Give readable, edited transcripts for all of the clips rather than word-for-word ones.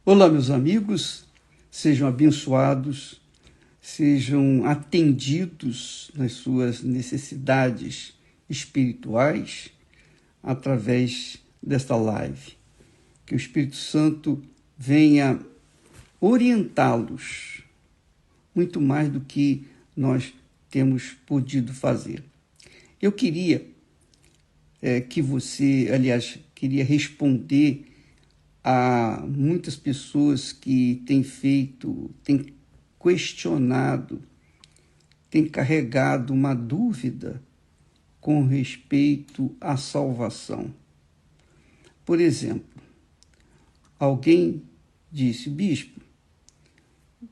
Olá, meus amigos, sejam abençoados, sejam atendidos nas suas necessidades espirituais através desta live. Que o Espírito Santo venha orientá-los muito mais do que nós temos podido fazer. Eu queria queria responder a muitas pessoas que têm questionado, têm carregado uma dúvida com respeito à salvação. Por exemplo, alguém disse: bispo,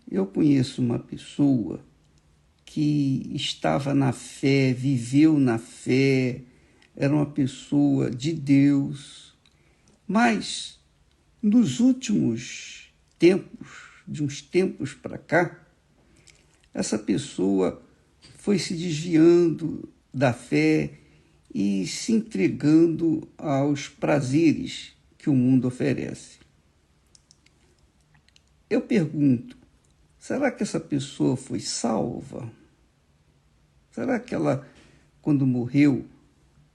eu conheço uma pessoa que estava na fé, viveu na fé, era uma pessoa de Deus, mas nos últimos tempos, de uns tempos para cá, essa pessoa foi se desviando da fé e se entregando aos prazeres que o mundo oferece. Eu pergunto, será que essa pessoa foi salva? Será que ela, quando morreu,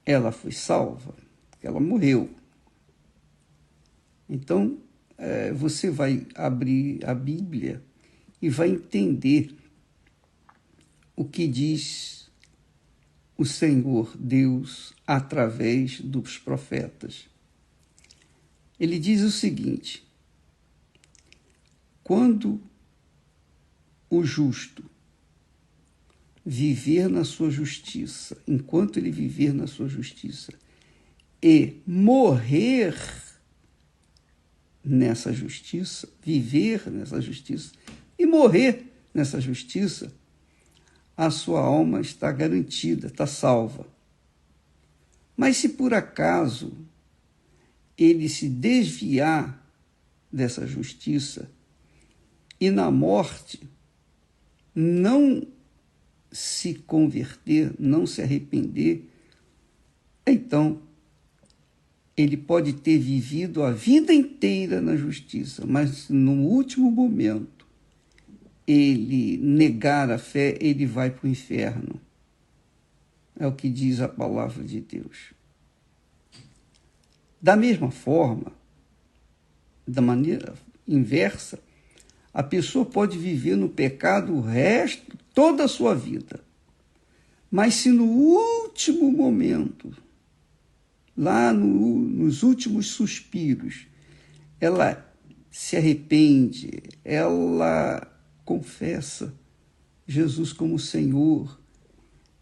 ela foi salva? Porque ela morreu. Então, você vai abrir a Bíblia e vai entender o que diz o Senhor Deus através dos profetas. Ele diz o seguinte: quando o justo viver na sua justiça, enquanto ele viver na sua justiça, e morrer nessa justiça, viver nessa justiça e morrer nessa justiça, a sua alma está garantida, está salva. Mas se por acaso ele se desviar dessa justiça e na morte não se converter, não se arrepender, então ele pode ter vivido a vida inteira na justiça, mas no último momento ele negar a fé, ele vai para o inferno. É o que diz a palavra de Deus. Da mesma forma, da maneira inversa, a pessoa pode viver no pecado o resto, toda a sua vida. Mas se no último momento, lá nos últimos suspiros, ela se arrepende, ela confessa Jesus como Senhor,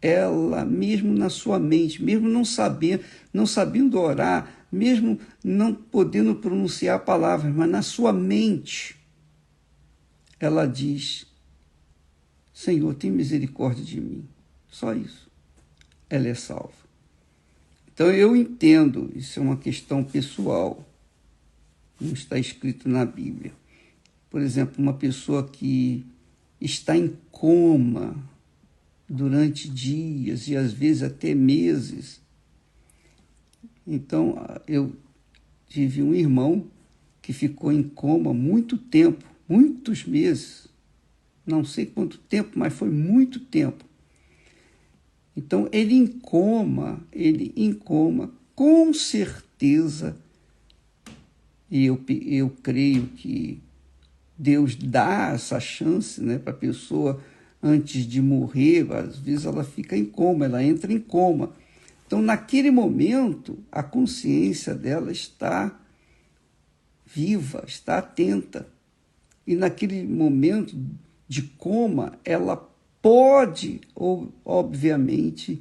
ela mesmo na sua mente, mesmo não sabendo orar, mesmo não podendo pronunciar palavras, mas na sua mente, ela diz: Senhor, tem misericórdia de mim. Só isso. Ela é salva. Então eu entendo, isso é uma questão pessoal, não está escrito na Bíblia. Por exemplo, uma pessoa que está em coma durante dias e às vezes até meses. Então, eu tive um irmão que ficou em coma muito tempo, muitos meses, não sei quanto tempo, mas foi muito tempo. Então, ele em coma, com certeza, e eu creio que Deus dá essa chance, né, para a pessoa antes de morrer. Às vezes ela fica em coma, ela entra em coma. Então, naquele momento, a consciência dela está viva, está atenta. E naquele momento de coma, ela pode, obviamente,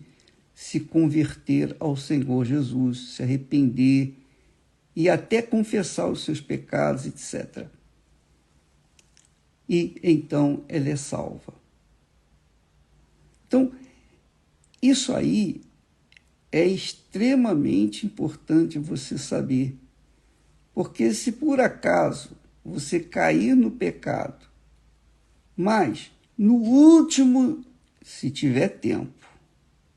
se converter ao Senhor Jesus, se arrepender e até confessar os seus pecados, etc. E então ela é salva. Então, isso aí é extremamente importante você saber, porque se por acaso você cair no pecado, mas no último, se tiver tempo,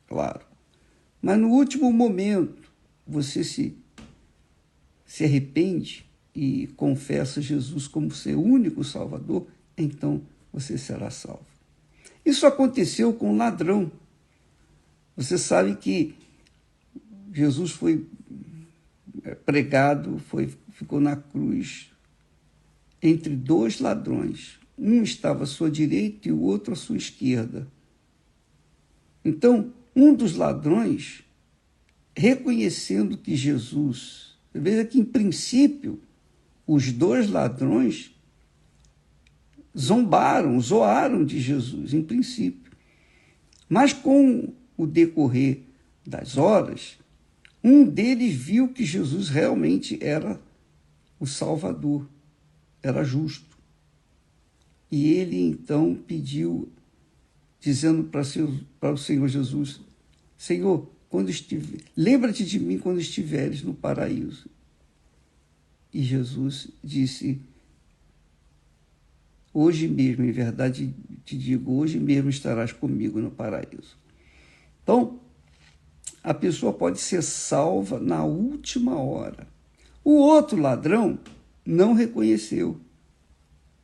claro, mas no último momento você se arrepende, e confessa Jesus como seu único Salvador, então você será salvo. Isso aconteceu com um ladrão. Você sabe que Jesus foi pregado, ficou na cruz entre dois ladrões. Um estava à sua direita e o outro à sua esquerda. Então, um dos ladrões, reconhecendo que Jesus, você veja que, em princípio, os dois ladrões zoaram de Jesus, em princípio. Mas com o decorrer das horas, um deles viu que Jesus realmente era o Salvador, era justo. E ele então pediu, dizendo para o Senhor Jesus: Senhor, lembra-te de mim quando estiveres no paraíso. E Jesus disse: hoje mesmo, em verdade te digo, hoje mesmo estarás comigo no paraíso. Então, a pessoa pode ser salva na última hora. O outro ladrão não reconheceu.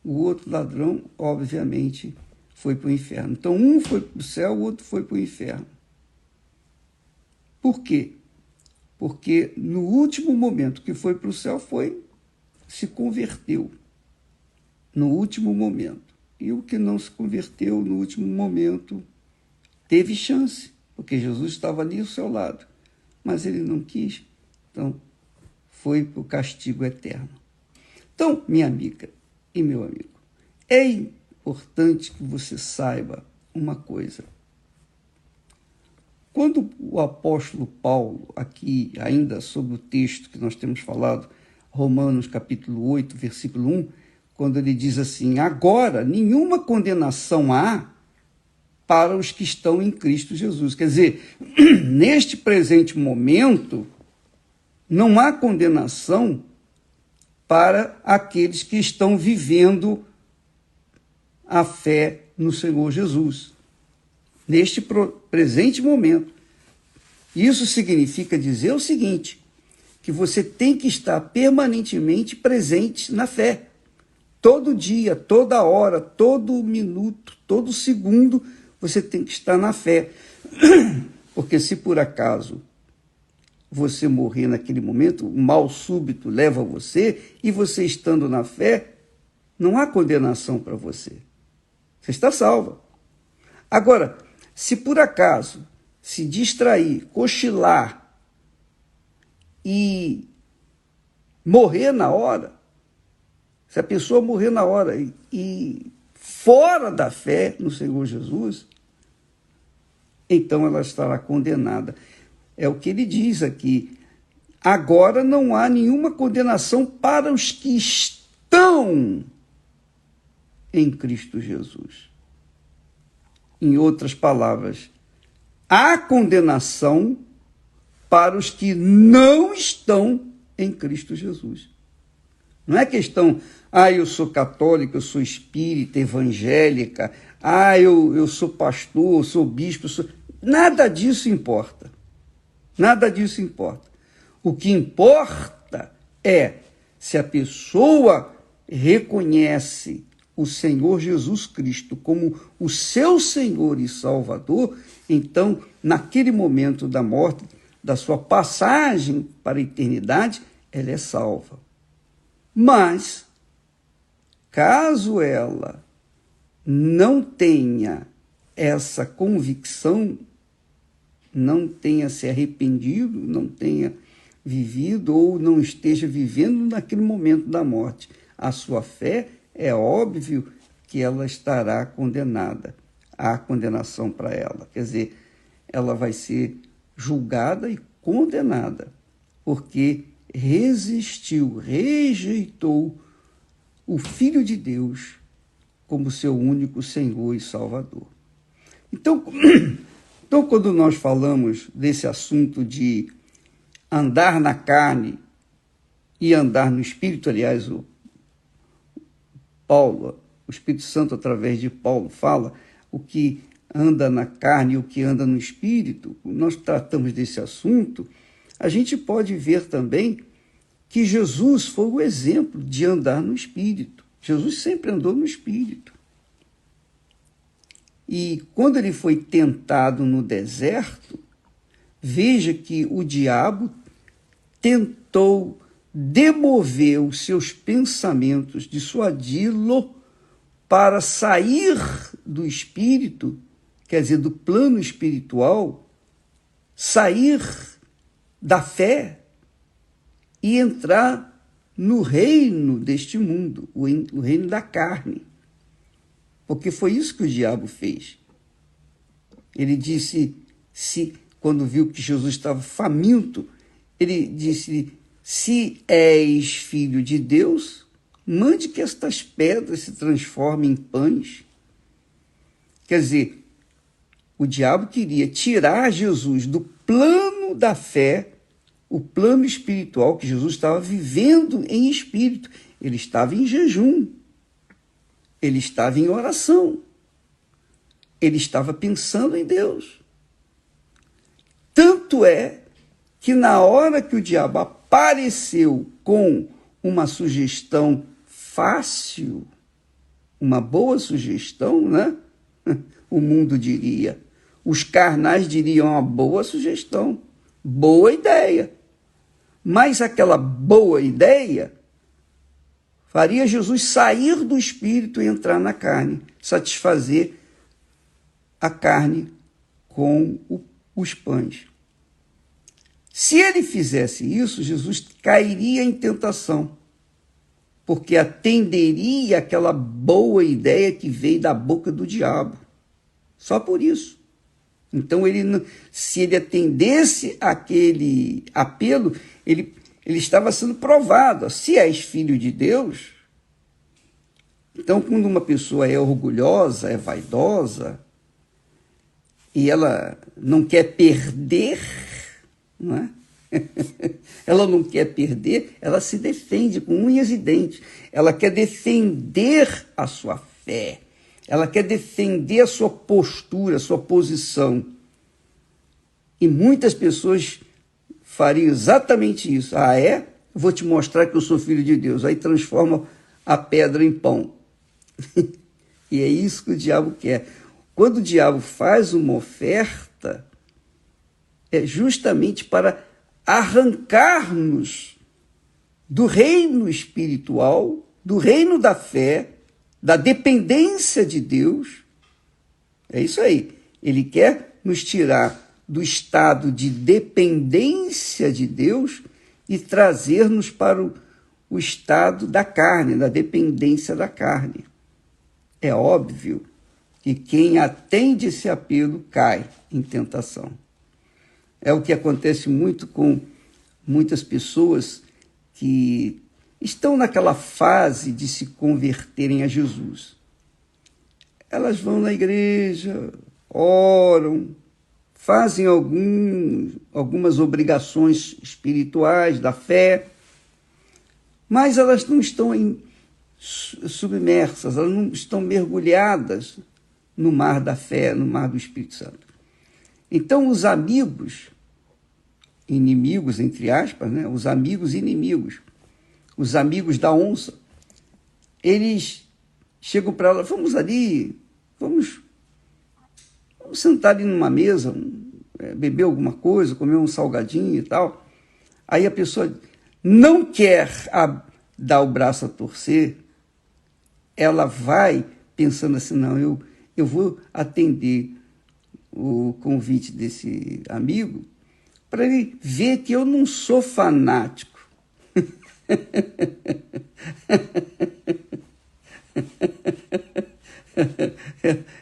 O outro ladrão, obviamente, foi para o inferno. Então, um foi para o céu, o outro foi para o inferno. Por quê? Porque no último momento que foi para o céu, se converteu. No último momento. E o que não se converteu no último momento teve chance, porque Jesus estava ali ao seu lado. Mas ele não quis, então foi para o castigo eterno. Então, minha amiga e meu amigo, é importante que você saiba uma coisa. Quando o apóstolo Paulo, aqui ainda sobre o texto que nós temos falado, Romanos capítulo 8, versículo 1, quando ele diz assim: agora nenhuma condenação há para os que estão em Cristo Jesus. Quer dizer, neste presente momento, não há condenação para aqueles que estão vivendo a fé no Senhor Jesus. Neste presente momento. Isso significa dizer o seguinte, que você tem que estar permanentemente presente na fé. Todo dia, toda hora, todo minuto, todo segundo, você tem que estar na fé. Porque se por acaso você morrer naquele momento, o mal súbito leva você, e você estando na fé, não há condenação para você. Você está salva. Agora, se por acaso se distrair, cochilar e morrer na hora, se a pessoa morrer na hora e fora da fé no Senhor Jesus, então ela estará condenada. É o que ele diz aqui. Agora não há nenhuma condenação para os que estão em Cristo Jesus. Em outras palavras, há condenação para os que não estão em Cristo Jesus. Não é questão, eu sou católica, eu sou espírita, evangélica, eu sou pastor, eu sou bispo, nada disso importa. Nada disso importa. O que importa é se a pessoa reconhece o Senhor Jesus Cristo como o seu Senhor e Salvador, então, naquele momento da morte, da sua passagem para a eternidade, ela é salva. Mas, caso ela não tenha essa convicção, não tenha se arrependido, não tenha vivido ou não esteja vivendo naquele momento da morte a sua fé, é óbvio que ela estará condenada. Há condenação para ela. Quer dizer, ela vai ser julgada e condenada, porque resistiu, rejeitou o Filho de Deus como seu único Senhor e Salvador. Então, quando nós falamos desse assunto de andar na carne e andar no Espírito, aliás, o Espírito Santo, através de Paulo, fala o que anda na carne e o que anda no Espírito. Nós tratamos desse assunto. A gente pode ver também que Jesus foi o exemplo de andar no Espírito. Jesus sempre andou no Espírito. E quando ele foi tentado no deserto, veja que o diabo tentou demover os seus pensamentos, dissuadi-lo para sair do espírito, quer dizer, do plano espiritual, sair da fé e entrar no reino deste mundo, o reino da carne. Porque foi isso que o diabo fez. Ele disse, quando viu que Jesus estava faminto, ele disse, se és filho de Deus, mande que estas pedras se transformem em pães. Quer dizer, o diabo queria tirar Jesus do plano da fé, o plano espiritual que Jesus estava vivendo em espírito. Ele estava em jejum, ele estava em oração, ele estava pensando em Deus. Tanto é que na hora que o diabo apareceu com uma sugestão fácil, uma boa sugestão, né? O mundo diria, os carnais diriam uma boa sugestão, boa ideia. Mas aquela boa ideia faria Jesus sair do espírito e entrar na carne, satisfazer a carne com os pães. Se ele fizesse isso, Jesus cairia em tentação, porque atenderia aquela boa ideia que veio da boca do diabo. Só por isso. Então, se ele atendesse aquele apelo, ele estava sendo provado. Se és filho de Deus, então, quando uma pessoa é orgulhosa, é vaidosa, e ela não quer perder, não é? Ela não quer perder, ela se defende com unhas e dentes. Ela quer defender a sua fé. Ela quer defender a sua postura, a sua posição. E muitas pessoas fariam exatamente isso. Ah, é? Vou te mostrar que eu sou filho de Deus. Aí transforma a pedra em pão. E é isso que o diabo quer. Quando o diabo faz uma oferta, é justamente para arrancar-nos do reino espiritual, do reino da fé, da dependência de Deus. É isso aí. Ele quer nos tirar do estado de dependência de Deus e trazer-nos para o estado da carne, da dependência da carne. É óbvio que quem atende esse apelo cai em tentação. É o que acontece muito com muitas pessoas que estão naquela fase de se converterem a Jesus. Elas vão na igreja, oram, fazem algumas obrigações espirituais da fé, mas elas não estão submersas, elas não estão mergulhadas no mar da fé, no mar do Espírito Santo. Então, os amigos, inimigos, entre aspas, né? Os amigos inimigos, os amigos da onça, eles chegam para ela, vamos ali, vamos sentar ali numa mesa, beber alguma coisa, comer um salgadinho e tal. Aí a pessoa não quer dar o braço a torcer, ela vai pensando assim, não, eu vou atender o convite desse amigo para ele ver que eu não sou fanático.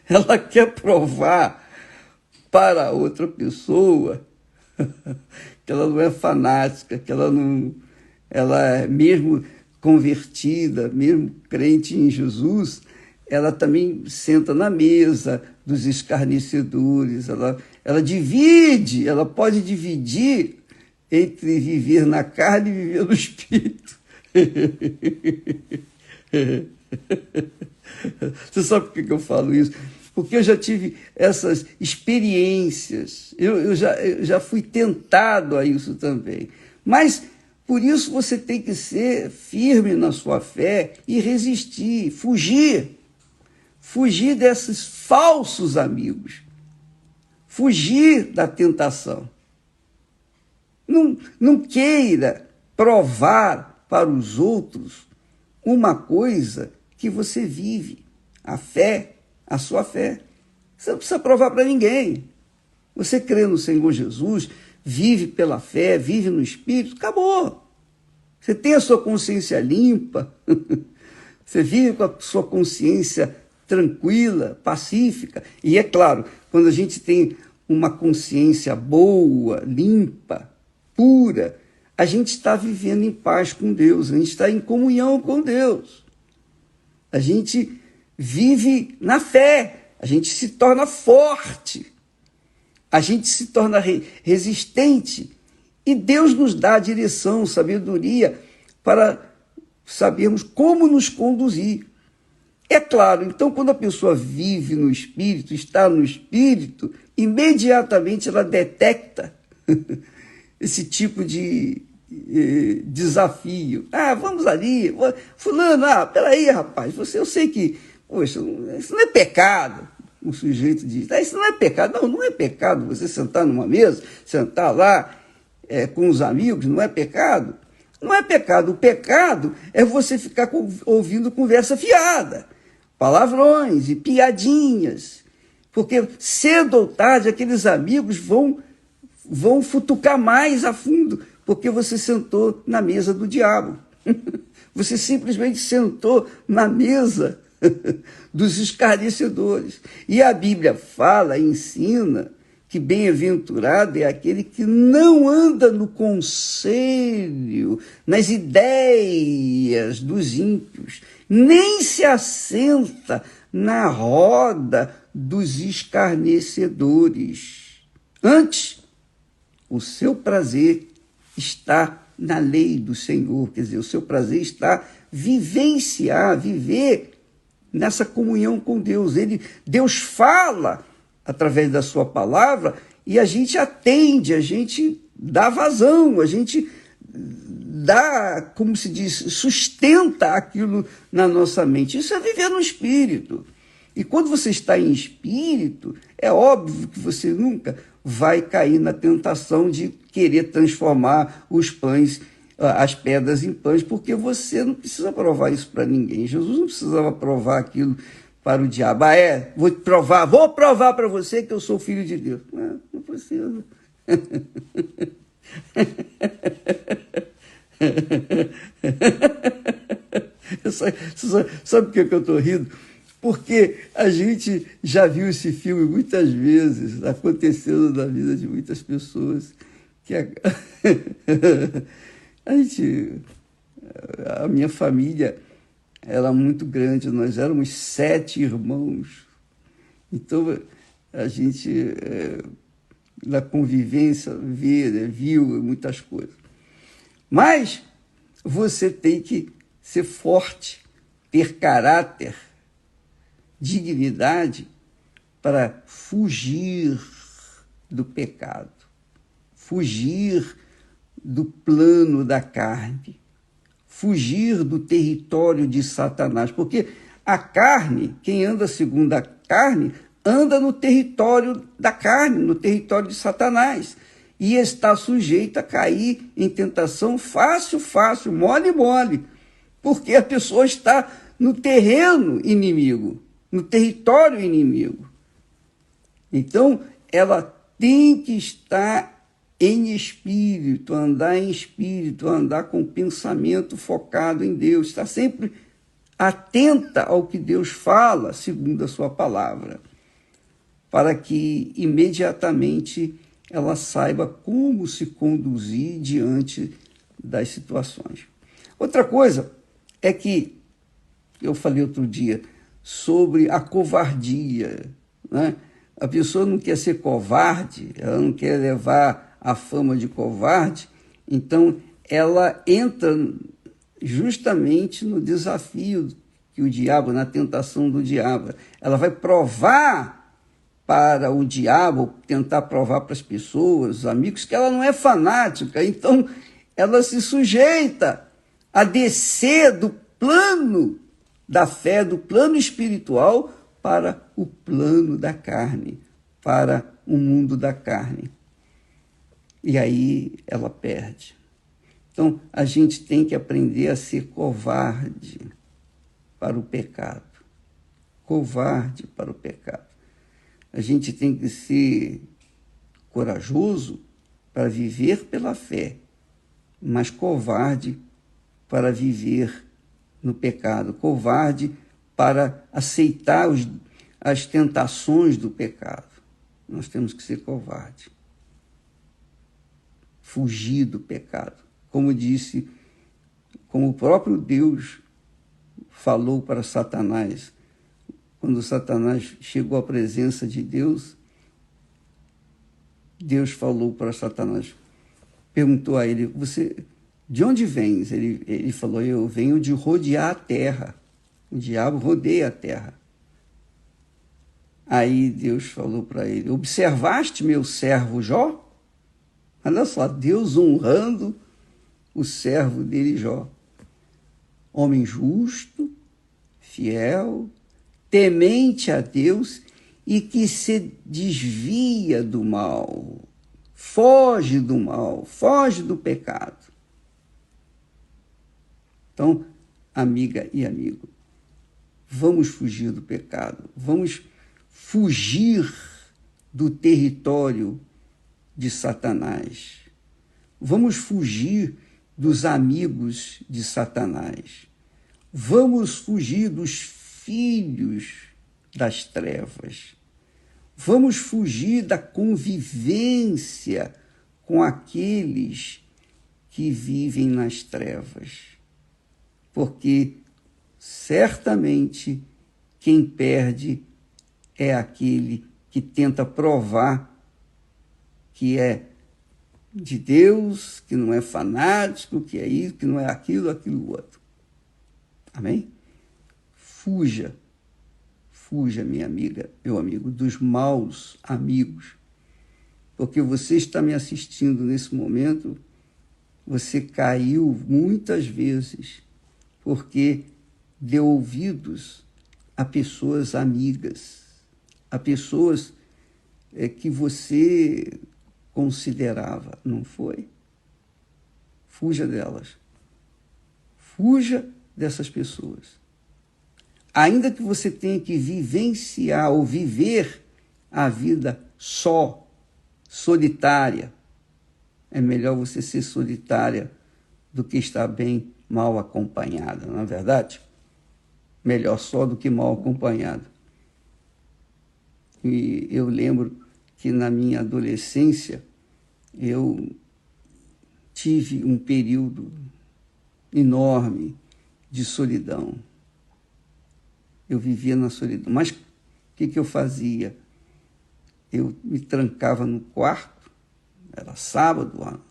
Ela quer provar para outra pessoa que ela não é fanática, que ela é mesmo convertida, mesmo crente em Jesus, ela também senta na mesa dos escarnecedores, ela divide, ela pode dividir entre viver na carne e viver no espírito. Você sabe por que eu falo isso? Porque eu já tive essas experiências, eu já fui tentado a isso também. Mas Por isso você tem que ser firme na sua fé e resistir, fugir desses falsos amigos, fugir da tentação. Não queira provar para os outros uma coisa que você vive, a fé, a sua fé. Você não precisa provar para ninguém. Você crê no Senhor Jesus, vive pela fé, vive no Espírito, acabou. Você tem a sua consciência limpa, você vive com a sua consciência tranquila, pacífica. E é claro, quando a gente tem uma consciência boa, limpa, pura, a gente está vivendo em paz com Deus, a gente está em comunhão com Deus. A gente vive na fé, a gente se torna forte, a gente se torna resistente. E Deus nos dá a direção, sabedoria, para sabermos como nos conduzir. É claro, então, quando a pessoa vive no Espírito, está no Espírito, imediatamente ela detecta esse tipo de desafio. Vamos ali, fulano, peraí, rapaz, eu sei que, poxa, isso não é pecado. O sujeito diz, isso não é pecado. Não é pecado você sentar numa mesa, sentar lá com os amigos, não é pecado. Não é pecado. O pecado é você ficar ouvindo conversa fiada, palavrões e piadinhas, porque cedo ou tarde aqueles amigos vão futucar mais a fundo, porque você sentou na mesa do diabo. Você simplesmente sentou na mesa dos escarnecedores. E a Bíblia fala, ensina, que bem-aventurado é aquele que não anda no conselho, nas ideias dos ímpios, nem se assenta na roda dos escarnecedores. Antes, o seu prazer está na lei do Senhor, quer dizer, o seu prazer está viver nessa comunhão com Deus. Deus fala através da sua palavra e a gente atende, a gente dá vazão, a gente dá, como se diz, sustenta aquilo na nossa mente. Isso é viver no Espírito. E quando você está em Espírito, é óbvio que você nunca vai cair na tentação de querer transformar os pães, as pedras em pães, porque você não precisa provar isso para ninguém. Jesus não precisava provar aquilo para o diabo. Vou provar para você que eu sou filho de Deus. Não precisa. Sabe por que eu estou rindo? Porque a gente já viu esse filme muitas vezes, acontecendo na vida de muitas pessoas, que a minha família era muito grande, nós éramos 7 irmãos. Então, a gente, na convivência, viu muitas coisas. Mas você tem que ser forte, ter caráter, dignidade para fugir do pecado, fugir do plano da carne, fugir do território de Satanás, porque a carne, quem anda segundo a carne, anda no território da carne, no território de Satanás, e está sujeito a cair em tentação fácil, mole, porque a pessoa está no terreno inimigo, no território inimigo. Então, ela tem que estar em espírito, andar com pensamento focado em Deus, estar sempre atenta ao que Deus fala, segundo a sua palavra, para que imediatamente ela saiba como se conduzir diante das situações. Outra coisa é que, eu falei outro dia, sobre a covardia, né? A pessoa não quer ser covarde, ela não quer levar a fama de covarde, então ela entra justamente no desafio que o diabo, na tentação do diabo. Ela vai provar para o diabo, tentar provar para as pessoas, os amigos, que ela não é fanática. Então, ela se sujeita a descer do plano da fé, do plano espiritual, para o plano da carne, para o mundo da carne. E aí ela perde. Então, a gente tem que aprender a ser covarde para o pecado. Covarde para o pecado. A gente tem que ser corajoso para viver pela fé, mas covarde para viver no pecado, covarde para aceitar as tentações do pecado. Nós temos que ser covarde. Fugir do pecado. Como o próprio Deus falou para Satanás, quando Satanás chegou à presença de Deus, Deus falou para Satanás, perguntou a ele, você, de onde vens? Ele falou, eu venho de rodear a terra. O diabo rodeia a terra. Aí Deus falou para ele, observaste meu servo Jó? Olha só, Deus honrando o servo dele Jó. Homem justo, fiel, temente a Deus e que se desvia do mal, foge do mal, foge do pecado. Então, amiga e amigo, vamos fugir do pecado, vamos fugir do território de Satanás, vamos fugir dos amigos de Satanás, vamos fugir dos filhos das trevas, vamos fugir da convivência com aqueles que vivem nas trevas, porque certamente quem perde é aquele que tenta provar que é de Deus, que não é fanático, que é isso, que não é aquilo, aquilo outro. Amém? Fuja, minha amiga, meu amigo, dos maus amigos. Porque você está me assistindo nesse momento, você caiu muitas vezes porque deu ouvidos a pessoas amigas, a pessoas que você considerava, não foi? Fuja delas. Fuja dessas pessoas. Ainda que você tenha que vivenciar ou viver a vida só, solitária, é melhor você ser solitária do que estar bem mal acompanhada, não é verdade? Melhor só do que mal acompanhada. E eu lembro que na minha adolescência eu tive um período enorme de solidão. Eu vivia na solidão. Mas o que eu fazia? Eu me trancava no quarto, era sábado,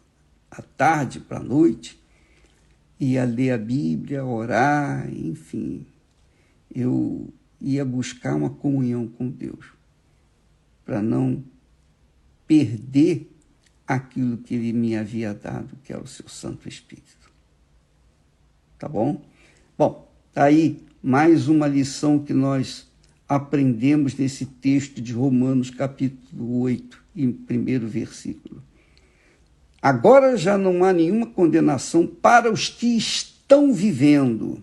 à tarde para a noite, ia ler a Bíblia, orar, enfim. Eu ia buscar uma comunhão com Deus, para não perder aquilo que Ele me havia dado, que é o seu Santo Espírito. Tá bom? Bom, tá aí mais uma lição que nós aprendemos nesse texto de Romanos, capítulo 8, em primeiro versículo. Agora já não há nenhuma condenação para os que estão vivendo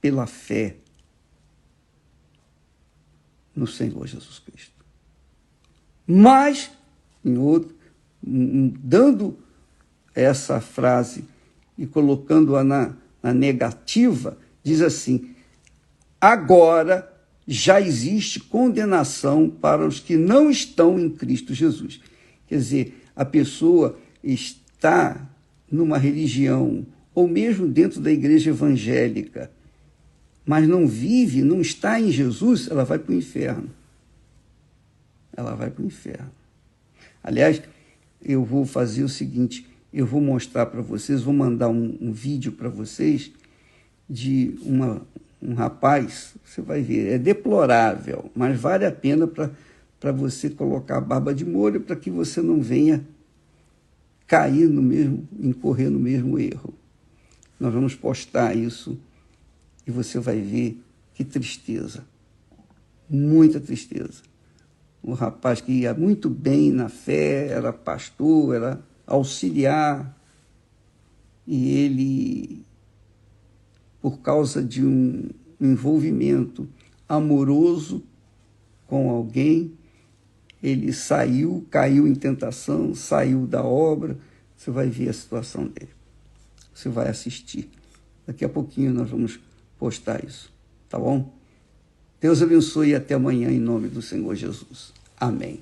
pela fé no Senhor Jesus Cristo. Mas, dando essa frase e colocando-a na negativa, diz assim, agora já existe condenação para os que não estão em Cristo Jesus. Quer dizer, a pessoa está numa religião, ou mesmo dentro da igreja evangélica, mas não vive, não está em Jesus, ela vai para o inferno. Ela vai para o inferno. Aliás, eu vou fazer o seguinte, eu vou mostrar para vocês, vou mandar um vídeo para vocês de um rapaz, você vai ver, é deplorável, mas vale a pena para para você colocar a barba de molho, para que você não venha cair no mesmo, incorrer no mesmo erro. Nós vamos postar isso e você vai ver que tristeza, muita tristeza. Um rapaz que ia muito bem na fé, era pastor, era auxiliar, e ele, por causa de um envolvimento amoroso com alguém, ele saiu, caiu em tentação, saiu da obra. Você vai ver a situação dele. Você vai assistir. Daqui a pouquinho nós vamos postar isso, tá bom? Deus abençoe e até amanhã em nome do Senhor Jesus. Amém.